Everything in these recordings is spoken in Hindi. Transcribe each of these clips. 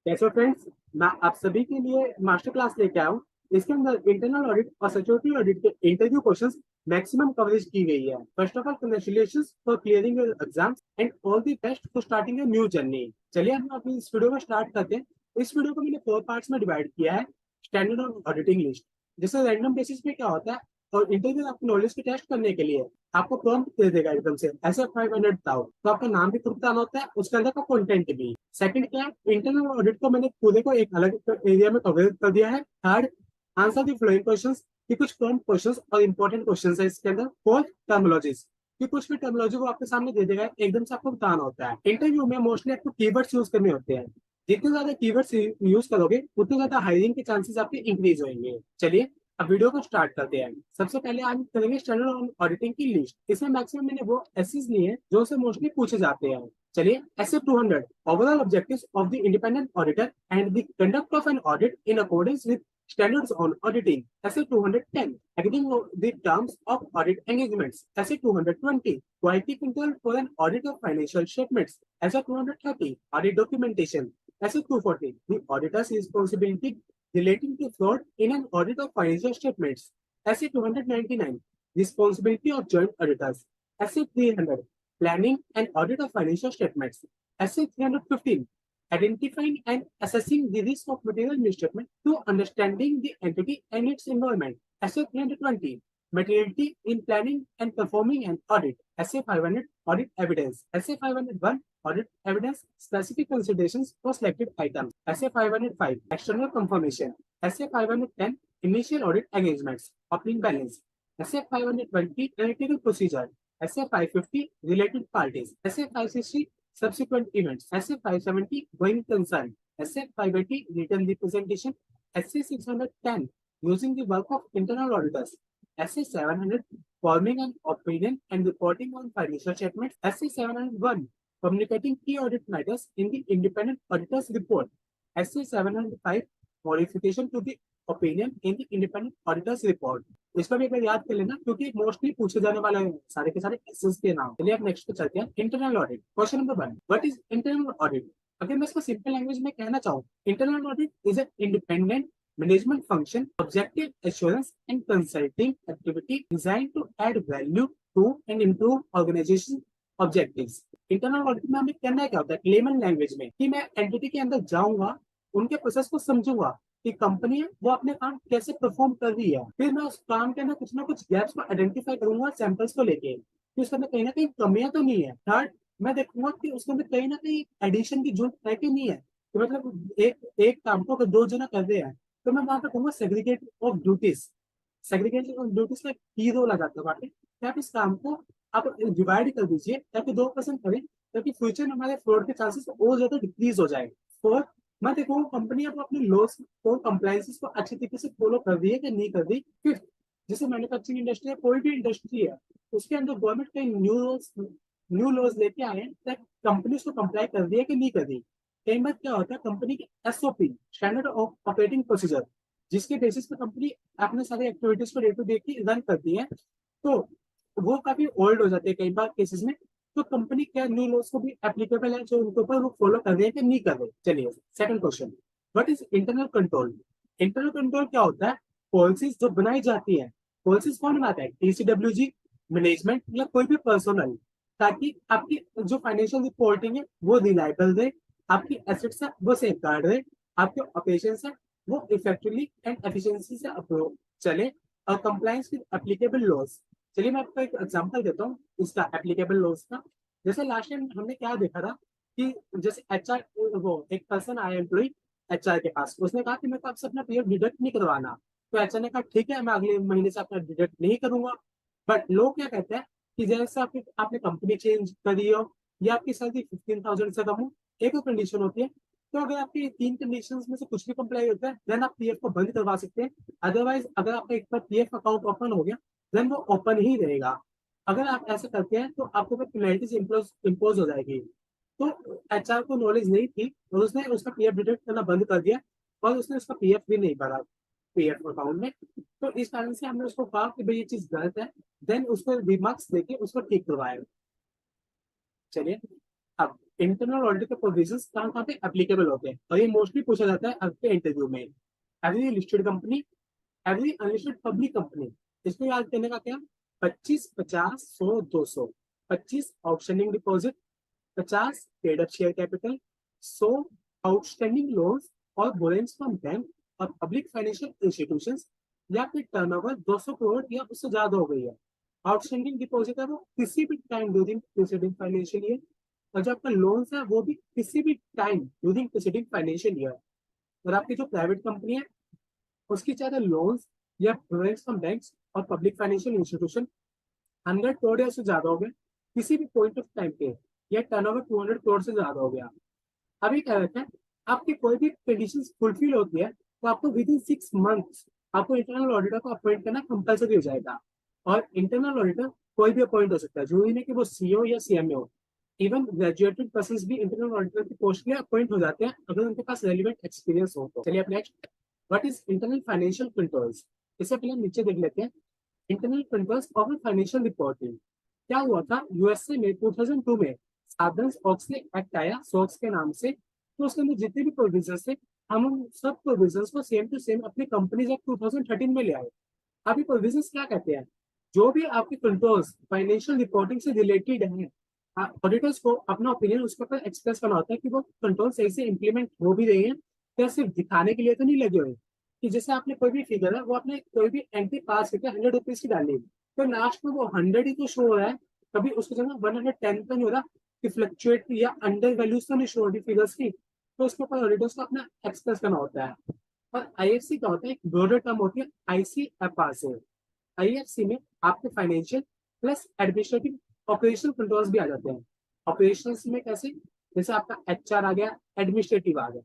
कैसे फ्रेंड्स, मैं आप सभी के लिए मास्टर क्लास लेके आया हूँ। इसके अंदर इंटरनल ऑडिट और सिक्योरिटी ऑडिट के इंटरव्यू क्वेश्चंस मैक्सिमम कवरेज की गई है। First of all congratulations for clearing your exams and all the best for starting your new journey. चलिए हम अपनी इस वीडियो को स्टार्ट करते हैं। इस वीडियो को मैंने 4 पार्ट्स में डिवाइड किया है। स्टैंडर्ड ऑफ ऑडिटिंग लिस्ट, जैसे रैंडम बेसिस पे क्या होता है, और इंटरव्यू आपकी नॉलेज की टेस्ट करने के लिए आपको प्रॉम्प्ट दे देगा एकदम से ऐसे 500 बताओ, तो आपका नाम भी खुद आना होता है, उसके अंदर का कंटेंट भी। सेकंड क्या है, इंटरनल ऑडिट को मैंने पूरे को एक अलग एरिया में कवर कर दिया है। Third, answer the following questions, कि कुछ प्रॉम्प्ट क्वेश्चंस और इंपॉर्टेंट क्वेश्चंस है इसके अंदर। फोर्थ, टर्मिनोलॉजीज, कि कुछ भी टर्मिनोलॉजी वो आपके सामने दे देगा, एकदम से आपको बताना होता है। इंटरव्यू में मोस्टली आपको कीवर्ड्स यूज करने होते हैं। जितने ज्यादा कीवर्ड्स यूज करोगे उतने ज्यादा हायरिंग के चांसेस आपके इंक्रीज होंगे। चलिए अब वीडियो को स्टार्ट करते हैं। सबसे पहले हम करेंगे स्टैंडर्ड ऑडिटिंग की लिस्ट। इसमें मैक्सिमम मैंने वो एसेस लिए हैं जो से मोस्टली पूछे जाते हैं। चलिए, एसे 200 overall objectives of the independent auditor and the conduct of an audit in accordance with standards on auditing. Essay 210, agreeing the terms of audit engagements. Essay 220, quality control for an audit of financial statements. Essay 230, audit documentation. Essay 240, the auditor's responsibility relating to fraud in an audit of financial statements. Essay 299, responsibility of joint auditors. Essay 300, planning and audit of financial statements. Essay 315, identifying and assessing the risk of material misstatement to understanding the entity and its environment. Essay 320, materiality in planning and performing an audit. Essay 500, audit evidence. Essay 501, audit evidence, specific considerations for selected items. Essay 505, external confirmation. Essay 510, initial audit engagements, opening balance. Essay 520, analytical procedure. Essay 550, related parties. Essay 560, subsequent events. Essay 570, going concern. Essay 580, written representation. Essay 610, using the work of internal auditors. Essay 700, forming an opinion and reporting on financial statements. Essay 701, communicating key audit matters in the independent auditor's report. Essay 705, modification to the opinion in the independent auditor's report. इसको भी एक बार याद कर लेना क्योंकि मोस्टली पूछे जाने वाले हैं सारे के सारे एसेस के नाम। चलिए अब नेक्स्ट पे चलते हैं। Internal audit, question number 1, what is internal audit? अगर मैं इसको सिंपल लैंग्वेज में कहना चाहूँ, internal audit is an independent management function, objective assurance and consulting activity designed to add value to and improve organization objectives. Internal audit में हमें करना क्या होता है लेमन लैंग्वेज में, कि मैं एंटिटी के अंदर जाऊंगा, उनके प्रोसेस को समझूंगा कि कंपनी है वो अपने काम कैसे परफॉर्म कर रही है, फिर मैं उस काम के अंदर कुछ ना कुछ गैप्स को आइडेंटिफाई करूंगा सैंपल्स को लेके कि उसके अंदर कहीं ना कहीं कमियां तो नहीं है। थर्ड, मैं देखूंगा कि उसके अंदर कहीं ना कहीं एडिशन की जरूरत है कि नहीं है, तो मतलब एक एक काम को अगर 2 जना कर रहे हैं तो मैं वहां पे कहूंगा segregate of duties. Segregation of duties का की रोल आ जाता है वहाँ पे कि आप इस काम को आप डिवाइड कर दीजिए ताकि 2% करें, ताकि फ्यूचर में हमारे फ्रॉड के चांसेस और ज्यादा डिक्रीज हो जाए। फोर्थ, मैं देखूँ कंपनी अब अपने लॉस और कंप्लायंसेस को अच्छी तरीके से फॉलो कर रही है कि नहीं कर रही। फिफ्थ, जैसे मैन्युफैक्चरिंग इंडस्ट्री है, कोई भी इंडस्ट्री है, उसके अंदर गवर्नमेंट कई न्यू लॉज लेके आए हैं ताकि कंपनी उसको कंप्लाई कर रही है कि नहीं कर रही। कई बार क्या होता है कंपनी की SOP, standard of operating procedure, जिसके बेसिस पे कंपनी अपने सारे एक्टिविटीज को डे टू डे की रन करती है, तो वो काफी ओल्ड हो जाते हैं कई बार केसेस में। तो कंपनी क्या न्यू लॉज को भी एप्लीकेबल है जो उनके ऊपर वो फॉलो कर रहे हैं कि नहीं कर रहे। चलिए second question, what is internal control? Internal control क्या होता है? पॉलिसीज जो बनाई जाती है, पॉलिसीज कौन बनाता है? टीसीडब्ल्यूजी, मैनेजमेंट या कोई भी पर्सनल, ताकि आपकी जो फाइनेंशियल रिपोर्टिंग है वो रिलायबल रहे, आपकी एसेट्स है वो सेफ गार्ड रहे, आपके ऑपरेशन है वो इफेक्टिवली एंड एफिशिएंसी से अप्रोच चले, और कंप्लायंस विद एप्लीकेबल लॉज। चलिए मैं आपको एक एग्जांपल देता हूँ इसका एप्लीकेबल लॉज का। जैसे लास्ट टाइम हमने क्या देखा था कि जैसे एचआर, वो एक पर्सन आया एम्प्लॉय एचआर के पास, उसने कहा कि मेरे को आपसे अपना पीएफ डिडक्ट नहीं करवाना। तो एचआर ने कहा ठीक है मैं अगले महीने से अपना डिडक्ट नहीं करूंगा। बट लोग क्या कहते हैं कि जैसे आपने कंपनी चेंज करी हो या आपकी सैलरी 15,000 से कम हो, एक कंडीशन होती है। तो अगर आपकी 3 कंडीशन में से कुछ भी कंप्लाई होता है देन आप पीएफ को बंद करवा सकते हैं। अदरवाइज अगर आपका एक बार पीएफ अकाउंट ओपन हो गया देन वो ओपन ही रहेगा। अगर आप ऐसा करते हैं तो आपको फिर पेनल्टीज इम्पोज हो जाएगी। तो एचआर को नॉलेज नहीं थी और उसने उसका पीएफ डिडक्ट करना बंद कर दिया, और उसने उसका पीएफ भी नहीं भरा पीएफ अकाउंट में। तो इस कारण से हमने उसको कहा कि भाई ये चीज गलत है, देन उसको रिमार्क्स देके उसको ठीक करवाया। चलिए अब इंटरनल ऑडिट के प्रोविजंस कहाँ कहाँ पे एप्लीकेबल होते हैं, और ये मोस्टली पूछा जाता है आपके इंटरव्यू में। Every listed company, every unlisted public company, इसको याद करने का क्या, 25, 50, 100, 200। 25 outstanding deposit, 50 paid up share capital, 100 outstanding loans और बोरेंस फ्रॉम बैंक और पब्लिक फाइनेंशियल इंस्टीट्यूशंस, या फिर टर्नओवर 200 करोड़ या उससे ज्यादा हो गई है। आउटस्टैंडिंग डिपॉजिट है वो किसी भी time during preceding financial year, और जो आपका लोन्स है वो भी किसी भी time during preceding financial year. और आपकी जो प्राइवेट कंपनी है उसकी चाहे लोन्स या बोरेंस फ्रॉम बैंक्स और पब्लिक फाइनेंशियल इंस्टीट्यूशन 100 करोड़ या उससे ज्यादा हो गए किसी भी पॉइंट ऑफ टाइम पे, या टर्नओवर 200 करोड़ से ज्यादा हो गया। अभी क्या रहता है, आपकी कोई भी कंडीशन फुलफिल होती है तो आपको विद इन 6 मंथ्स आपको इंटरनल ऑडिटर को अपॉइंट करना कंपलसरी हो जाएगा। और इंटरनल ऑडिटर कोई भी अपॉइंट हो सकता है, जरूरी नहीं कि वो सीओ या सीएमए हो। इवन ग्रेजुएटेड पर्सन भी इंटरनल ऑडिटर की पोस्ट के लिए अपॉइंट हो जाते हैं अगर उनके पास रेलिवेंट एक्सपीरियंस हो तो। चलिए अब next, what is internal financial controls. इससे पहले हम नीचे देख लेते हैं internal controls of financial reporting. क्या हुआ था यूएसए में 2002 में साधन ऑक्सले एक्ट आया सोक्स के नाम से, तो उसके अंदर जितने भी प्रोविजन थे हम उन सब प्रोविजन को सेम टू सेम अपनी कंपनीज एक्ट 2013 में ले आए। अभी प्रोविजन क्या कहते हैं, जो भी आपके कंट्रोल्स फाइनेंशियल रिपोर्टिंग से रिलेटेड है, ऑडिटर्स को अपना ओपिनियन उसके ऊपर एक्सप्रेस करना होता है कि वो कंट्रोल सही से इंप्लीमेंट हो भी रही है, या सिर्फ दिखाने के लिए तो नहीं लगे हुए कि जैसे आपने कोई भी फिगर है वो आपने कोई भी एंट्री पास करके 100 रुपीज की डाली, तो लास्ट में वो 100 ही तो शो हो रहा है, कभी उसकी जगह 110 तो नहीं हो रहा कि फ्लक्चुएट या अंडर वैल्यूज तो नहीं शो हो रही फिगर्स की। तो उसके ऊपर ऑडिटर्स को अपना एक्सप्रेस करना होता है। और आईएफसी का होता है, एक ब्रॉडर टर्म होती है आईसीएफआर से। आईएफसी में आपके financial plus administrative operation controls भी आ जाते हैं। ऑपरेशंस में कैसे, जैसे आपका एचआर आ गया, एडमिनिस्ट्रेटिव आ गया।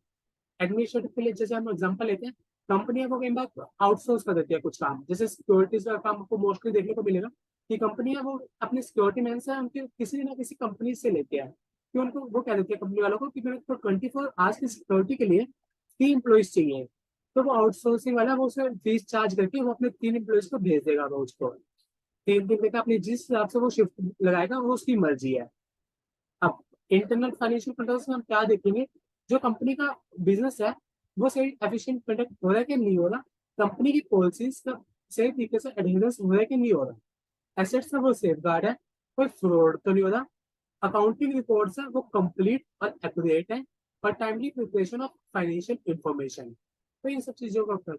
एडमिनिस्ट्रेटिव के लिए जैसे हम एग्जांपल लेते हैं, कंपनियां वो कई बार आउटसोर्स कर देती है कुछ काम, जैसे सिक्योरिटीज का काम आपको मोस्टली देखने को मिलेगा कि कंपनियां वो अपने सिक्योरिटी मैन से उनके किसी ना किसी कंपनी से लेते हैं, कि उनको वो कह देती है कंपनी वालों को कि मेरे को 24 आवर्स की सिक्योरिटी के लिए 3 एम्प्लॉइज चाहिए। तो वो आउटसोर्सिंग वाला वो उसे फीस चार्ज करके वो अपने 3 एम्प्लॉइज को भेज देगा रोज को। 3 दिन का अपने जिस हिसाब से वो शिफ्ट लगाएगा वो उसकी मर्जी है। अब इंटरनल फाइनेंशियल कंट्रोल्स में हम क्या देखेंगे, जो कंपनी का बिजनेस है वो सही एफिशिएंट कंडक्ट हो रहा है कि नहीं हो रहा, कंपनी की पॉलिसीज का सही तरीके से एडहेरेंस हो रहा है कि नहीं हो रहा, एसेट्स का वो सेफ गार्ड है, कोई फ्रॉड तो नहीं हो रहा, अकाउंटिंग रिपोर्ट्स है वो कंप्लीट और एक्यूरेट है, और timely preparation of financial information. तो इन सब चीजों का ऊपर,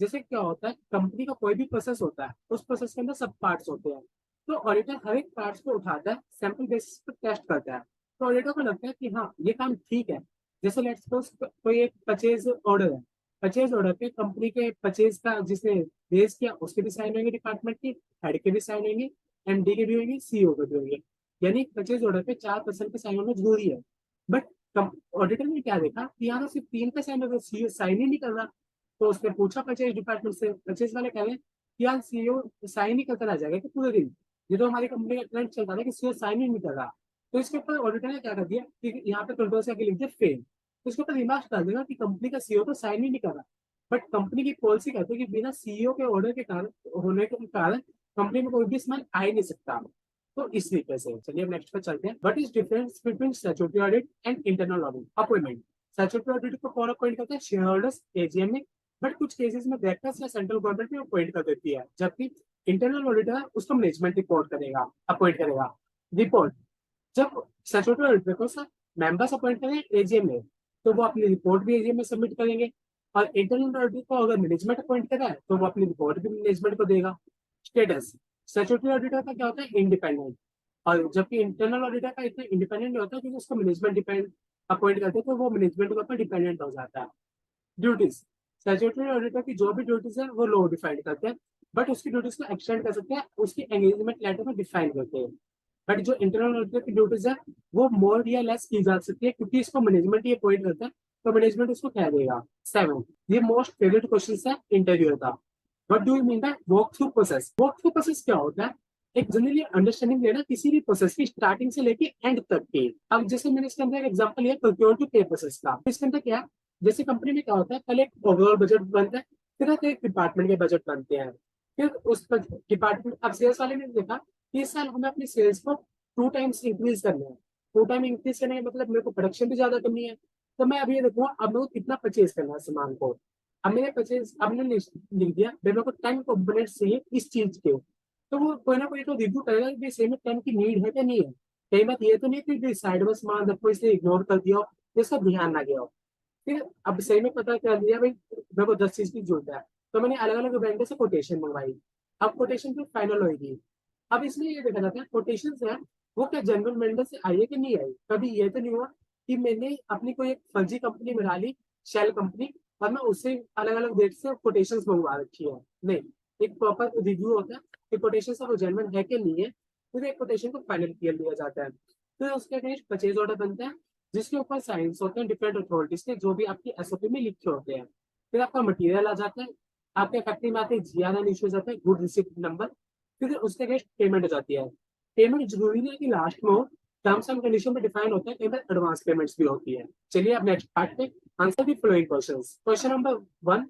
जैसे क्या होता है कंपनी का कोई भी प्रोसेस होता है उस प्रोसेस के अंदर सब पार्ट्स होते हैं, तो ऑडिटर हर एक पार्ट्स को उठाता है, सैंपल बेसिस पर टेस्ट करता है, तो ऑडिटर को लगता है कि हाँ ये काम ठीक है। जैसे लेट्स सपोज कोई एक परचेज ऑर्डर है, परचेज ऑर्डर पे कंपनी के परचेज का जिसने रेज किया उसके भी साइन होंगे, डिपार्टमेंट के हेड के भी साइन होंगे, एमडी के भी होंगे, सीईओ के भी होंगे, यानी परचेज ऑर्डर पे 4 पर्सन के साइन होना जरूरी है। बट ऑडिटर ने क्या देखा कि यहाँ तो सिर्फ 3 का साइन होगा, सीईओ साइन ही नहीं कर रहा। तो उसने पूछा परचेज डिपार्टमेंट से, परचेज वाले कह रहे हैं कि यार सीईओ साइन ही करता रह जाएगा कि पूरे दिन, ये तो हमारी कंपनी का ट्रेंड चलता था कि सीईओ साइन ही नहीं कर रहा। तो इसके ऊपर ऑडिटर ने क्या कर दिया कि यहाँ पे कंट्रोल से आगे लिख दिया फेल, तो इसके ऊपर रिमार्क डाल देगा कि कंपनी का सीईओ तो साइन ही नहीं कर रहा। बट कंपनी की पॉलिसी कहती है कि बिना सीईओ के ऑर्डर के कारण होने के कारण कंपनी में कोई भी सामान आ ही नहीं सकता। तो इस तरीके से चलिए अब नेक्स्ट पे चलते हैं, what is difference between statutory audit and internal audit. Appointment, statutory audit को कौन अपॉइंट करता है, शेयर होल्डर्स एजीएम में, बट कुछ केसेस में डायरेक्टर्स या सेंट्रल गवर्नमेंट में अपॉइंट कर देती है, जबकि इंटरनल ऑडिटर उसको मैनेजमेंट रिपोर्ट करेगा, अपॉइंट करेगा। रिपोर्ट, जब स्टैट्यूटरी ऑडिटर को सर मेंबर्स अपॉइंट करें एजीएम में, तो वो अपनी रिपोर्ट भी एजीएम में सबमिट करेंगे, और इंटरनल ऑडिटर को अगर मैनेजमेंट अपॉइंट करा है तो वो अपनी रिपोर्ट भी मैनेजमेंट को देगा। स्टेटस, स्टैट्यूटरी ऑडिटर का क्या होता है, इंडिपेंडेंट, और जबकि इंटरनल ऑडिटर का इतना इंडिपेंडेंट नहीं होता क्योंकि उसको मैनेजमेंट डिपेंड अपॉइंट करते हैं, तो वो मैनेजमेंट के ऊपर डिपेंडेंट हो जाता है। ड्यूटीज, स्टैट्यूटरी ऑडिटर की जो भी ड्यूटीज है वो लो डिफाइन करते हैं, बट उसकी ड्यूटीज को एक्सटेंड कर सकते हैं, उसकी एंगेजमेंट लेटर में डिफाइन करते हैं। बट जो इंटरनल ऑडिटर की ड्यूटीज है वो मोर या लेस की जा सकती है क्योंकि इसको मैनेजमेंट ही अपॉइंट करता है, तो मैनेजमेंट उसको कह देगा। 7, ये मोस्ट फेवरेट क्वेश्चन है इंटरव्यू का, what do you mean by walk through process. Walk through process क्या होता है, एक जनरली अंडरस्टैंडिंग लेना किसी भी प्रोसेस की स्टार्टिंग से लेके एंड तक की। अब जैसे मैंने इसके अंदर एग्जांपल लिया प्रोक्योर टू पे प्रोसेस का, इसके अंदर क्या है, जैसे कंपनी में क्या होता है, पहले एक ओवरऑल बजट बनता है, फिर एक डिपार्टमेंट के बजट बनते हैं, फिर उस डिपार्टमेंट, अब सेल्स वाले ने देखा कि इस साल हमें अपनी सेल्स को 2 टाइम्स इंक्रीज करना है, टू टाइम इंक्रीज करने का मतलब मेरे को प्रोडक्शन भी ज्यादा करनी है। तो मैं अभी ये देखूंगा अब मेरे को कितना परचेज करना है सामान को। अब मैंने परचेज अब मैंने लिख दिया भाई मेरे को 10 कंपोनेंट्स चाहिए इस चीज के। तो वो कोई ना कोई तो रिव्यू करेगा कि सही में 10 की नीड है क्या नहीं है। कई बात ये तो नहीं कि साइड में सामान रखो इसलिए इग्नोर कर दिया हो, इसका ध्यान ना गया हो। फिर अब सही में पता कर लिया भाई मेरे को 10 चीज की जरूरत है। तो मैंने अलग अलग वेंडर से कोटेशन मंगवाई। अब कोटेशन फिर फाइनल होगी। अब इसमें ये देखा जाता है कोटेशन है वो क्या जनरल वेंडर से आई है कि नहीं आई। कभी ये तो नहीं हुआ कि मैंने अपनी कोई एक फर्जी कंपनी बना ली, शेल कंपनी, और मैं उससे अलग अलग डेट से कोटेशन मंगवा रखी है। नहीं, एक प्रॉपर रिव्यू होता है कि कोटेशन वो जेन्युइन है कि नहीं है। फिर एक कोटेशन को फाइनल किया लिया जाता है। फिर उसके अगेंस्ट परचेज ऑर्डर बनता है जिसके ऊपर साइंस होते हैं डिफरेंट अथॉरिटीज के जो भी आपकी एसओपी में लिखे होते हैं। फिर आपका मटेरियल आ जाता है, आपके फैक्ट्री में आते हैं जीआरएन इशू जाता है, गुड रिसिप्ट नंबर। फिर उसके अगेंस्ट पेमेंट हो जाती है। पेमेंट जरूरी नहीं है कि लास्ट में हो, टर्म्स एंड कंडीशन में डिफाइन होता है, कई बार एडवांस पेमेंट्स भी होती है। चलिए अब नेक्स्ट पार्ट पे answer the following questions. Question number 1,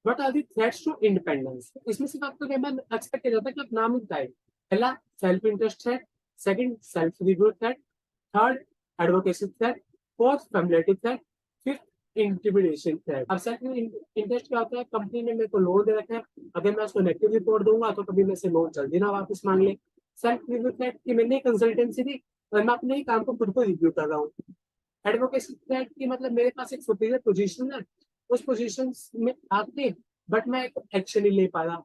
what are the threats to independence. इसमें सिर्फ आपको कई बार एक्सपेक्ट किया जाता है कि आप नाम बताए। पहला self interest threat, second self review threat, third advocacy threat, fourth familiarity threat, fifth intimidation threat. अब सेल्फ इंटरेस्ट क्या होता है, कंपनी ने मेरे को लोन दे रखा है, अगर मैं उसको नेगेटिव रिपोर्ट दूंगा तो कभी मेरे से लोन जल्दी ना वापस मांग ले। सेल्फ रिव्यू थ्रेट की मैंने कंसल्टेंसी दी और मैं अपने ही काम को खुद को रिव्यू कर रहा हूँ। एडवोकेसी थ्रेट की मतलब मेरे पास एक सुपीरियर पोजीशन है, उस पोजीशन में आके बट मैं एक्शन नहीं ले पा रहा।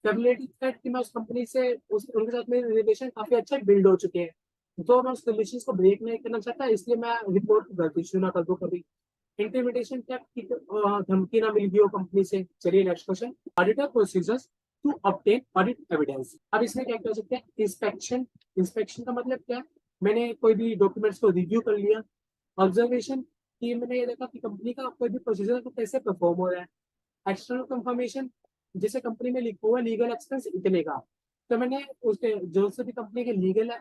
फैमिलिटी थ्रेट की मैं उस कंपनी से उनके साथ मेरे रिलेशन काफी अच्छा बिल्ड हो चुके हैं, तो मैं उस रिलेशन को ब्रेक नहीं करना चाहता, इसलिए मैं रिपोर्ट गलती इश्यू ना कर दूं कभी। इंटिमिडेशन थ्रेट की धमकी ना मिल गई हो कंपनी से। चलिए next question, auditor procedures to obtain audit evidence. अब इसमें क्या कर सकते हैं, इंस्पेक्शन। इंस्पेक्शन का मतलब क्या है, मैंने कोई भी डॉक्यूमेंट्स को रिव्यू कर लिया। ऑब्जर्वेशन कि मैंने ये देखा कि कंपनी का कोई भी प्रोसीजर को कैसे परफॉर्म हो रहा है। एक्सटर्नल कंफर्मेशन, जैसे कंपनी में लिखा हुआ लीगल एक्सपेंस इतने का, तो मैंने उसके जो से भी कंपनी के लीगल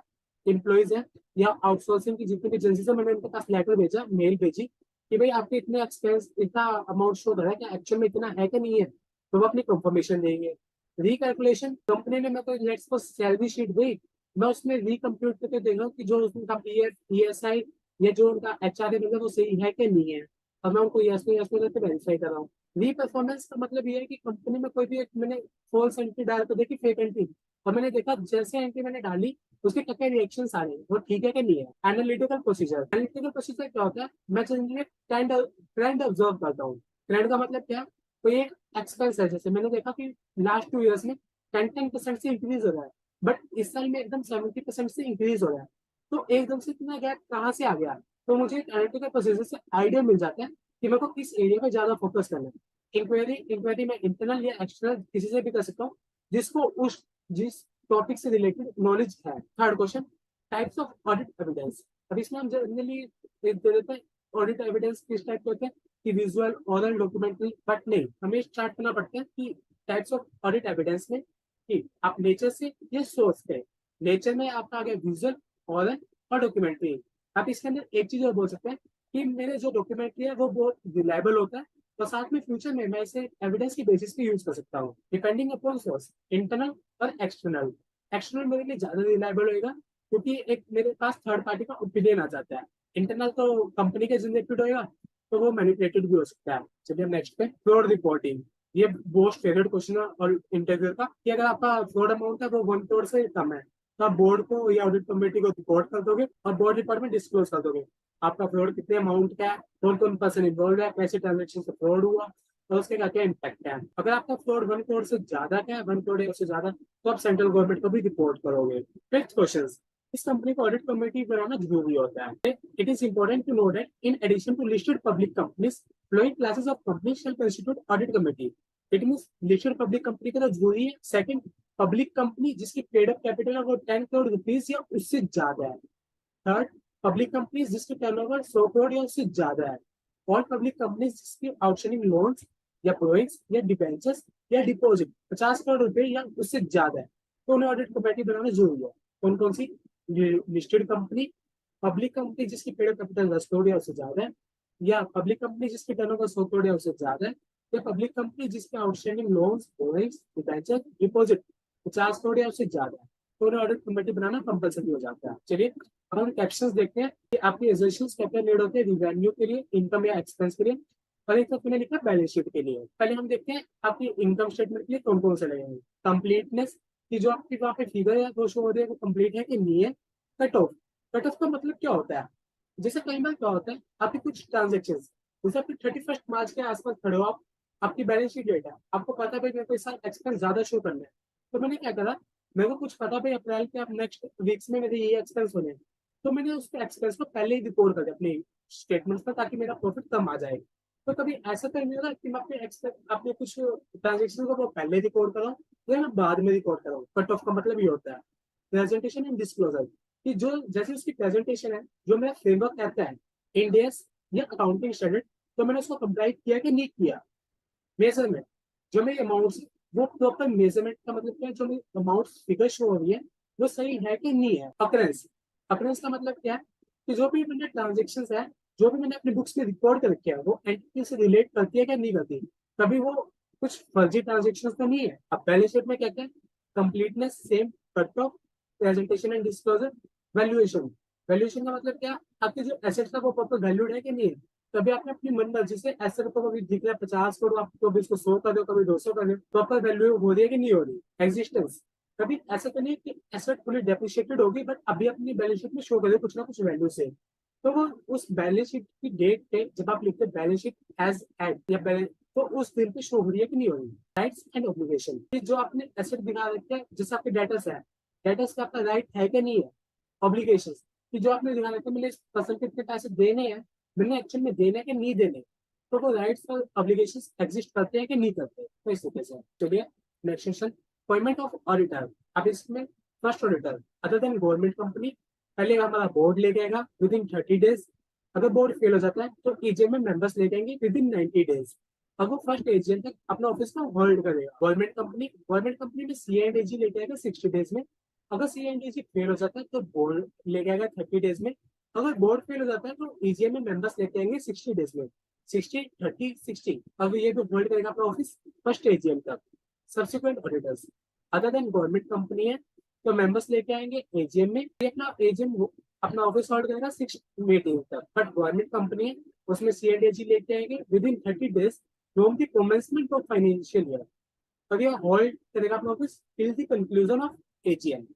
एम्प्लॉयज हैं या आउटसोर्सिंग की जितनी भी एजेंसी है मैंने उनके पास लेटर भेजा, मेल भेजी कि भाई आपके इतने एक्सपेंस इतना अमाउंट शो कर रहा है कि एक्चुअल में इतना है कि नहीं है, तो वो अपनी कंफर्मेशन देंगे। रिकैलकुलेशन, कंपनी ने मेरे को लेट्स को सैलरी शीट दी, मैं उसमें रिकम्प्यूट करके देख रहा हूँ कि जो उनका पी एफ ईएसआई या जो उनका एच आर है वो सही है कि नहीं है, और मैं उनको यस यस करके वेरीफाई कर रहा हूँ। री परफॉर्मेंस का मतलब ये है कि कंपनी में कोई भी एक मैंने फॉल्स एंट्री डाल कर देखी, फेक एंट्री, और मैंने देखा जैसे एंट्री मैंने डाली उसके क्या रिएक्शन आ रहे हैं, वो ठीक है कि नहीं है। एनालिटिकल प्रोसीजर, एनालिटिकल प्रोसीजर क्या होता है, मैं जनरली ट्रेंड ट्रेंड ऑब्जर्व करता हूँ। ट्रेंड का मतलब क्या, कोई एक एक्सपेंस है, जैसे मैंने देखा कि लास्ट 2 ईयर्स में 10% से इंक्रीज हो रहा है, बट इस साल में एकदम 70% से इंक्रीज हो रहा है, तो एकदम से इतना गैप कहाँ से आ गया। तो मुझे एनालिटिकल प्रोसीजर से आइडिया मिल जाता है कि मेरे को किस एरिया पे ज्यादा फोकस करना है। इंक्वायरी में इंटरनल या एक्सटर्नल किसी से भी कर सकता हूँ जिसको उस जिस टॉपिक से रिलेटेड नॉलेज है। Third question, types of audit evidence. अब इसमें हम जनरली दे देते हैं ऑडिट एविडेंस किस टाइप के होते हैं कि विजुअल, ओरल, डॉक्यूमेंट्री, बट नहीं, हमें स्टार्ट करना पड़ता है कि टाइप्स ऑफ ऑडिट एविडेंस में कि आप नेचर से या सोर्स पे। नेचर में आपका आ गया विजुअल, ओरल और डॉक्यूमेंट्री। आप इसके अंदर एक चीज और बोल सकते हैं कि मेरे जो डॉक्यूमेंट्री है वो बहुत रिलायबल होता है, और साथ में फ्यूचर में मैं इसे एविडेंस की बेसिस पे यूज कर सकता हूँ डिपेंडिंग अपॉन सोर्स, इंटरनल और एक्सटर्नल। एक्सटर्नल मेरे लिए ज्यादा रिलायबल होगा क्योंकि एक मेरे पास थर्ड पार्टी का ओपिनियन आ जाता है। इंटरनल तो कंपनी के जनरेटेड होगा, तो वो मैनिपुलेटेड भी हो सकता है। चलिए नेक्स्ट पे, फ्रॉड रिपोर्टिंग। ये मोस्ट फेवरेट क्वेश्चन है और इंटरव्यू का कि अगर आपका फ्रॉड अमाउंट है वो 1 करोड़ से कम है तो आप बोर्ड को या ऑडिट कमेटी को रिपोर्ट कर दोगे और बोर्ड रिपोर्ट में डिस्क्लोज कर दोगे आपका फ्रॉड कितने अमाउंट का है, कौन कौन पर्सन इन्वॉल्व है, कैसे ट्रांजेक्शन से फ्रॉड हुआ और उसके क्या क्या इम्पैक्ट है। अगर आपका फ्रॉड 1 करोड़ से ज्यादा का है, 1 करोड़ से ज्यादा, तो आप सेंट्रल गवर्नमेंट को भी रिपोर्ट करोगे। फिफ्थ क्वेश्चन, इस कंपनी को ऑडिट कमेटी बनाना जरूरी होता है। It is important to know that in addition to listed public companies, flowing classes of companies shall constitute audit committee. It means listed public company का तो जरूरी है। सेकंड, पब्लिक कंपनी जिसकी पेड अप कैपिटल है वो 10 करोड़ रुपीज या उससे ज्यादा है। थर्ड, पब्लिक कंपनीज जिसकी टर्नओवर 100 करोड़ या उससे ज्यादा है। और पब्लिक कंपनीज जिसकी आउटस्टैंडिंग लोन्स या प्रोइंग्स या डिबेंचर्स या डिपॉजिट 50 करोड़ रुपए या उससे ज्यादा है, तो उन्हें ऑडिट कमेटी बनाना जरूरी है। कौन कौन सी, लिस्टेड कंपनी, पब्लिक कंपनी जिसकी पेड कैपिटल 10 करोड़ या उससे ज्यादा है, या पब्लिक कंपनी जिसकी टर्नओवर 100 करोड़ या उससे ज्यादा है, या पब्लिक कंपनी जिसके outstanding loans, borrowings, debenture, deposit 50 crore या उससे ज्यादा है। तो उन्हें ऑडिट कमेटी बनाना कंपलसरी हो जाता है। चलिए अब हम कैप्शंस देखते हैं कि आपके एसेंशियल्स क्या क्या नीड होते हैं रिवेन्यू के लिए, इनकम या एक्सपेंस के लिए, और एक मैंने लिखा बैलेंस शीट के लिए। पहले हम देखते हैं आपकी इनकम स्टेटमेंट के लिए कौन कौन से लगेंगे। कंप्लीटनेस, कि जो आपकी वहाँ पे फिगर है वो शो हो रही है वो कंप्लीट है कि नहीं है। कट ऑफ, कट ऑफ का मतलब क्या होता है, जैसे कई बार क्या होता है आपकी कुछ ट्रांजेक्शन, जैसे आपकी 31 मार्च के आसपास खड़े हो आप, आपकी बैलेंस शीट डेट है, आपको पता है भाई मेरे को इस साल एक्सपेंस ज्यादा शो करना है, तो मैंने क्या करा, मेरे को कुछ पता भाई अप्रैल के आप नेक्स्ट वीक्स में मेरे ये एक्सपेंस होने हैं, तो मैंने उस एक्सपेंस को पहले ही रिकॉर्ड कर दिया अपनी स्टेटमेंट्स पर, ताकि मेरा प्रॉफिट कम आ जाए। तो कभी ऐसा तो नहीं होगा कि मैं अपने कुछ ट्रांजेक्शन को वो पहले रिकॉर्ड कराऊं या मैं बाद में रिकॉर्ड कराऊं। कट ऑफ का मतलब ये होता है प्रेजेंटेशन एंड डिस्क्लोजर, कि जो जैसे उसकी प्रेजेंटेशन है, जो मेरा फ्रेमवर्क कहता है इंडियस या अकाउंटिंग स्टैंडर्ड, तो मैंने उसको कंप्लाई किया कि नहीं किया। मेजरमेंट, जो मेरी अमाउंट, वो प्रॉपर मेजरमेंट का मतलब क्या है, जो मेरी अमाउंट फिगर शो हो रही है वो सही है कि नहीं है। अकरेंस, अकरेंस का मतलब क्या है कि जो भी मैंने ट्रांजेक्शन है, जो भी मैंने अपनी बुक्स में रिकॉर्ड कर रखे हैं, वो एंटिटी से रिलेट करती है क्या नहीं करती, कभी वो कुछ फर्जी ट्रांजेक्शन तो नहीं है। अब बैलेंस शीट में कहते हैं completeness, same, cut off, presentation and disclosure, valuation. Valuation का मतलब क्या, आपके जो एसेट्स का वो प्रॉपर वैल्यूड है कि नहीं है। कभी आपने अपनी मन मर्जी से ऐसे को कभी दिख रहा है 50 करोड़, आप कभी इसको 100 कर दो, कभी 200 कर दो, प्रॉपर वैल्यू हो रही है कि नहीं हो रही। एग्जिस्टेंस, कभी ऐसा तो नहीं कि एसेट फुली डेप्रिशिएटेड होगी बट अभी अपनी बैलेंस शीट में शो करे कुछ ना कुछ वैल्यू से, तो वो उस बैलेंस शीट की डेट पे जब आप लिखते हैं बैलेंस शीट एज एट या बैलेंस, तो उस दिन पे शो हो रही है कि नहीं हो रही। राइट्स एंड ऑब्लिगेशन, जो आपने एसेट दिखा रखे हैं जैसे आपके डेटर्स है, डेटर्स का आपका राइट है कि नहीं है। ऑब्लिगेशन, कि जो आपने दिखा रखा है मुझे इस पर्सन के इतने पैसे देने हैं, मैंने एक्चुअल में देने के नहीं देने, तो वो राइट्स और ऑब्लिगेशंस एग्जिस्ट करते हैं कि नहीं करते, तो इस तरीके से। चलिए next question, appointment of auditor. अब इसमें first auditor other than government company, पहले हमारा बोर्ड ले जाएगा विद इन 30 डेज। अगर बोर्ड फेल हो जाता है तो ईजीएम में मेंबर्स ले जाएंगे विद इन 90 डेज। अब वो फर्स्ट एजीएम तक अपना ऑफिस को होल्ड करेगा। गवर्नमेंट कंपनी में सी एंड एजी लेके आएगा 60 डेज में। अगर सी एंड एजी फेल हो जाता है तो बोर्ड लेके आएगा 30 डेज में। अगर बोर्ड फेल हो जाता है तो ईजीएम में मेंबर्स लेके आएंगे 60 डेज में। 60, 30, 60, अब ये भी होल्ड करेगा अपना ऑफिस फर्स्ट एजीएम तक। Subsequent auditors other than government company है, तो मेंबर्स लेके आएंगे एजीएम में, ये अपना एजीएम अपना ऑफिस होल्ड करेगा 6 मीटिंग तक। बट गवर्नमेंट कंपनी है उसमें सी एंड एजी लेके आएंगे with in 30 days from the commencement of financial year, और ये होल्ड करेगा अपना office till the conclusion of AGM.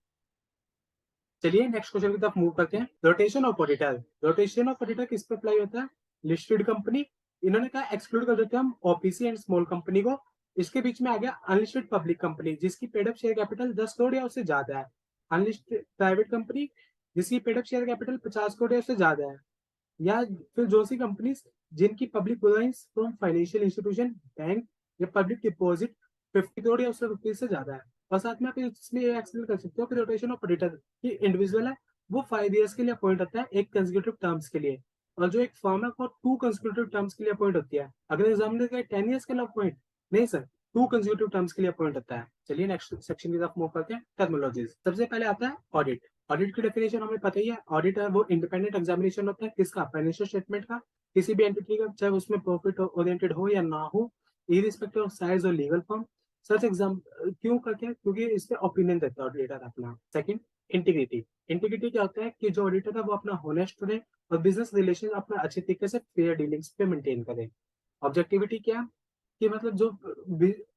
चलिए नेक्स्ट क्वेश्चन की तरफ मूव करते हैं। Rotation of auditor, rotation of auditor किस पे अप्लाई होता है, लिस्टेड कंपनी, इन्होंने कहा एक्सक्लूड कर देते हैं हम ओपीसी एंड स्मॉल कंपनी को। इसके बीच में आ गया अनलिस्टेड पब्लिक कंपनी जिसकी paid up share capital 10 crore या उससे ज्यादा है। अनलिस्टेड प्राइवेट कंपनी जिसकी paid up share capital 50 crore या उससे ज्यादा है। या फिर जो सी कंपनीज जिनकी public borrowings from financial institution, bank या पब्लिक डिपॉजिट 50 करोड़ या उससे रुपीज से ज्यादा है। और साथ में आप इसमें ये एक्सप्लेन कर सकते हो कि रोटेशन ऑफ ऑडिटर की इंडिविजुअल है वो 5 ईयर्स के लिए अपॉइंट होता है एक कंसेक्यूटिव टर्म्स के लिए, और जो एक फर्म है वो 2 कंसेक्यूटिव टर्म्स के लिए अपॉइंट होती है। अगर एग्जाम में 10 ईयर्स के लिए अपॉइंट नहीं सर, 2 कंसेक्यूटिव टर्म्स के लिए अपॉइंट होता है। चलिए नेक्स्ट सेक्शन की तरफ मूव करते हैं, टर्मिनोलॉजीज। सबसे पहले आता है ऑडिट। ऑडिट की डेफिनेशन हमें पता ही है, ऑडिट है वो इंडिपेंडेंट एग्जामिनेशन होता है किसका, फाइनेंशियल स्टेटमेंट का, किसी भी एंटिटी का, चाहे उसमें प्रॉफिट ओरिएंटेड हो या ना हो, इरिस्पेक्टिव ऑफ साइज और लीगल फॉर्म। सच एग्जाम क्यों करते हैं, क्योंकि इस पे ओपिनियन देता है ऑडिटर अपना। Second, integrity. इंटीग्रिटी क्या होता है कि जो ऑडिटर है वो अपना होनेस्ट रहे और बिजनेस रिलेशन अपना अच्छे तरीके से फेयर डीलिंग्स पे मेंटेन करे। ऑब्जेक्टिविटी क्या, कि मतलब जो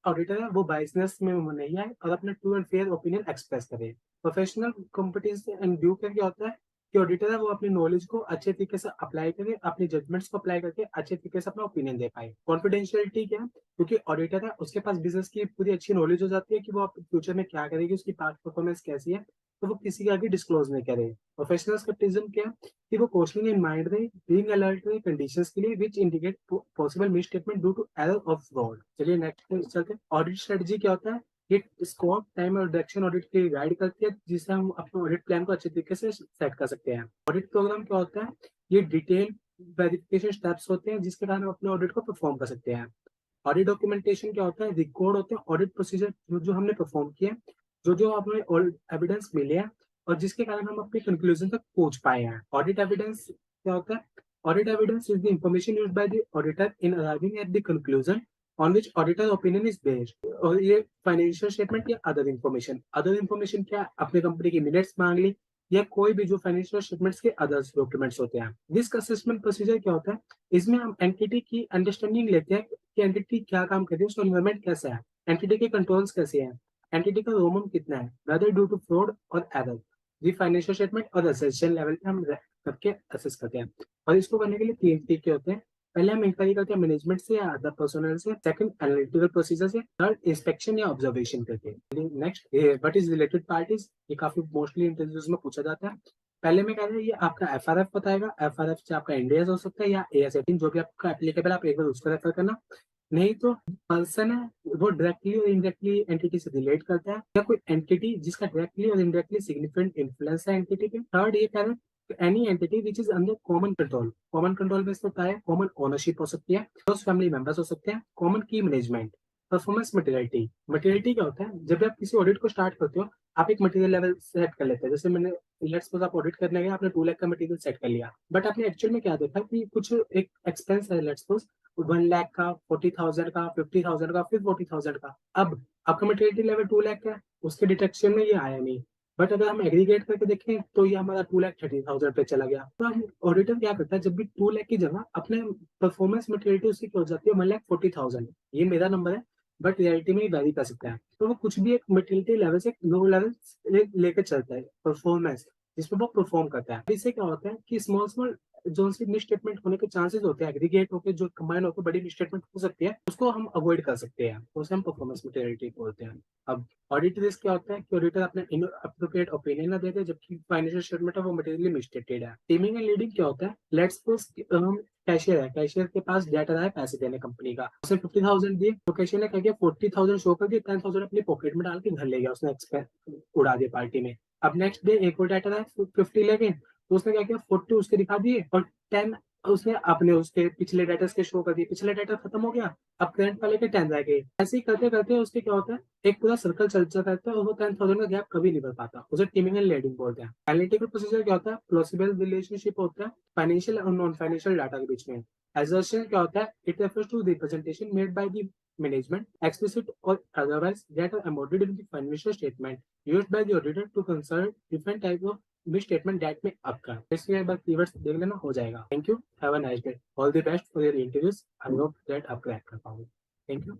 ऑडिटर है वो बाइसनेस में नहीं आए और अपना true and fair opinion express करे। Professional competence and due care क्या होता है कि ऑडिटर है वो अपनी नॉलेज को अच्छे तरीके से अप्लाई करे, अपनी जजमेंट्स को अप्लाई करके अच्छे तरीके से अपना ओपिनियन दे पाए। कॉन्फिडेंशियलिटी क्या है, क्योंकि ऑडिटर है उसके पास बिजनेस की पूरी अच्छी नॉलेज हो जाती है कि वो फ्यूचर में क्या करेगी, उसकी पास्ट परफॉर्मेंस कैसी है, तो वो किसी के आगे डिस्क्लोज नहीं करे। प्रोफेशनल स्केप्टिज्म क्या है कि वो क्वेश्चनिंग इन माइंड रहे, बीइंग अलर्ट रहे कंडीशंस के लिए which indicate possible misstatement due to error of fraud. चलिए नेक्स्ट चलते हैं। ऑडिट स्ट्रेटजी क्या होता है, ये स्कोप, टाइम और डायरेक्शन ऑडिट की गाइड करती है जिससे हम अपने ऑडिट प्लान को अच्छे तरीके से सेट कर सकते हैं। ऑडिट प्रोग्राम क्या होता है, ये डिटेल वेरिफिकेशन स्टेप्स होते हैं जिसके कारण हम अपने ऑडिट को परफॉर्म कर सकते हैं। ऑडिट डॉक्यूमेंटेशन क्या होता है, रिकॉर्ड होते हैं ऑडिट प्रोसीजर जो जो हमने परफॉर्म किया, जो जो हमें एविडेंस मिले हैं और जिसके कारण हम अपने कंक्लूजन तक पहुंच पाए हैं। ऑडिट एविडेंस क्या होता है, audit evidence is the information used by the auditor in arriving at the conclusion on which auditor opinion is based। और ये फाइनेंशियल स्टेटमेंट या अदर इन्फॉर्मेशन क्या, अपने कंपनी की मिनट्स मांग ली या कोई भी जो फाइनेंशियल स्टेटमेंट्स के अदर्स डॉक्यूमेंट्स होते हैं। रिस्क असेसमेंट प्रोसीजर क्या होता है, इसमें हम एंटिटी की अंडरस्टैंडिंग लेते हैं कि एंटिटी क्या काम करती है, उसका एनवायरमेंट कैसा है, एंटिटी के कंट्रोल्स कैसे हैं, एंटिटी का रोमम कितना है, वेदर ड्यू टू फ्रॉड और एरर। ये फाइनेंशियल स्टेटमेंट और असेसन लेवल पे हम करके असेस करते हैं। और इसको करने के लिए तीन तरीके होते हैं। पहले हम इंक्वायरी करते हैं मैनेजमेंट से या अदर पर्सनल से, सेकंड एनालिटिकल प्रोसीजर से, थर्ड इंस्पेक्शन या ऑब्जर्वेशन करके। Next what is related parties, ये काफी मोस्टली इंटरव्यूज में पूछा जाता है। पहले में कह रहे हैं ये आपका एफआरएफ बताएगा, एफआरएफ से आपका इंडियाज हो सकता है या एएस 18 जो भी आपका एप्लीकेबल, आप एक बार उसको रेफर करना। नहीं तो पर्सन है वो डायरेक्टली और इनडायरेक्टली एंटिटी से रिलेट करता है, या कोई एंटिटी जिसका डायरेक्टली और इनडायरेक्टली सिग्निफिकेंट इन्फ्लुएंस है एंटिटी पे। थर्ड ये कह रहे हैं any entity which is under common control base होता है, कॉमन ओनरशिप हो सकती है, क्लोज फैमिली मेंबर्स हो सकते हैं, कॉमन की मैनेजमेंट। परफॉर्मेंस मटेरियलिटी, मटेरियलिटी क्या होता है, जब आप किसी ऑडिट को स्टार्ट करते हो आप एक मटेरियल लेवल सेट कर लेते हैं। जैसे मैंने लेट्स सपोज आप ऑडिट करने गए, आपने 2 लाख का मटेरियल सेट कर लिया, बट आपने एक्चुअल में क्या देखा कि कुछ एक एक्सपेंस है, लेट्स सपोज 1 लाख का, 40,000 का, 50,000 का, फिर 40,000 का। अब आपका मटेरियलिटी लेवल 2 लाख का है, उसके डिटेक्शन में ये आया नहीं, बट अगर हम एग्रीगेट करके देखें तो ये हमारा 2,30,000 पे चला गया। तो हम ऑडिटर क्या करता है, जब भी 2 लाख की जगह अपने परफॉर्मेंस मटेरियलिटी उसकी क्या हो जाती है 1,40,000, ये मेरा नंबर है, बट रियलिटी में वेरी कर सकता है। तो वो कुछ भी एक मटेरियलिटी लेवल से लो लेवल लेकर चलता है परफॉर्मेंस, जिसमें वो परफॉर्म करता है। इससे क्या होता है कि स्मॉल स्मॉल जो सी मिसस्टेटमेंट होने के चांसेस होते हैं, एग्रीगेट होकर जो कंबाइन होकर बड़ी मिसस्टेटमेंट हो सकती है, उसको हम अवॉइड कर सकते हैं, उसे हम परफॉर्मेंस मटेरियलिटी बोलते हैं। अब ऑडिट रिस्क क्या होता है कि ऑडिटर अपने अप्रोप्रिएट ओपिनियन ना देते जबकि फाइनेंशियल स्टेटमेंट है वो मटेरियली मिसस्टेटेड है। टीमिंग एंड लीडिंग क्या होता है, लेट्स सपोज हम कैशियर है, कैशियर के पास डेट रहा है पैसे देने कंपनी का, उसने 50,000 दिए, तो कैशियर ने क्या किया 40,000 शो कर दिए, 10,000 अपनी पॉकेट में डाल के घर ले गया, उसने एक्सपेंस उड़ा दिया पार्टी में। अब नेक्स्ट डे एक और डाटा रहा है 50 लेके, तो उसने क्या किया 40 उसके दिखा दिए और 10 उसने अपने उसके पिछले डाटा के शो कर दिए, पिछले डाटा खत्म हो गया, अब करंट वाले के 10 रह गए। ऐसे ही करते करते उसके क्या होता है एक पूरा सर्कल चलता रहता है और वो 10,000 का गैप कभी नहीं भर पाता, उसे टीमिंग एंड लीडिंग बोलते हैं। एनालिटिकल प्रोसीजर क्या होता है, प्लॉसिबल रिलेशनशिप होता है फाइनेंशियल और नॉन फाइनेंशियल डाटा के बीच में। Assertion क्या होता है, it refers to representation made by the management, explicit or otherwise, that are embodied in the financial statement used by the auditor to concern different type of misstatement that may occur। इसमें एक बार कीवर्ड्स देख लेना हो जाएगा। Thank you, have a nice day, all the best for your interviews, I hope that आप क्रैक कर पाओगे। Thank you.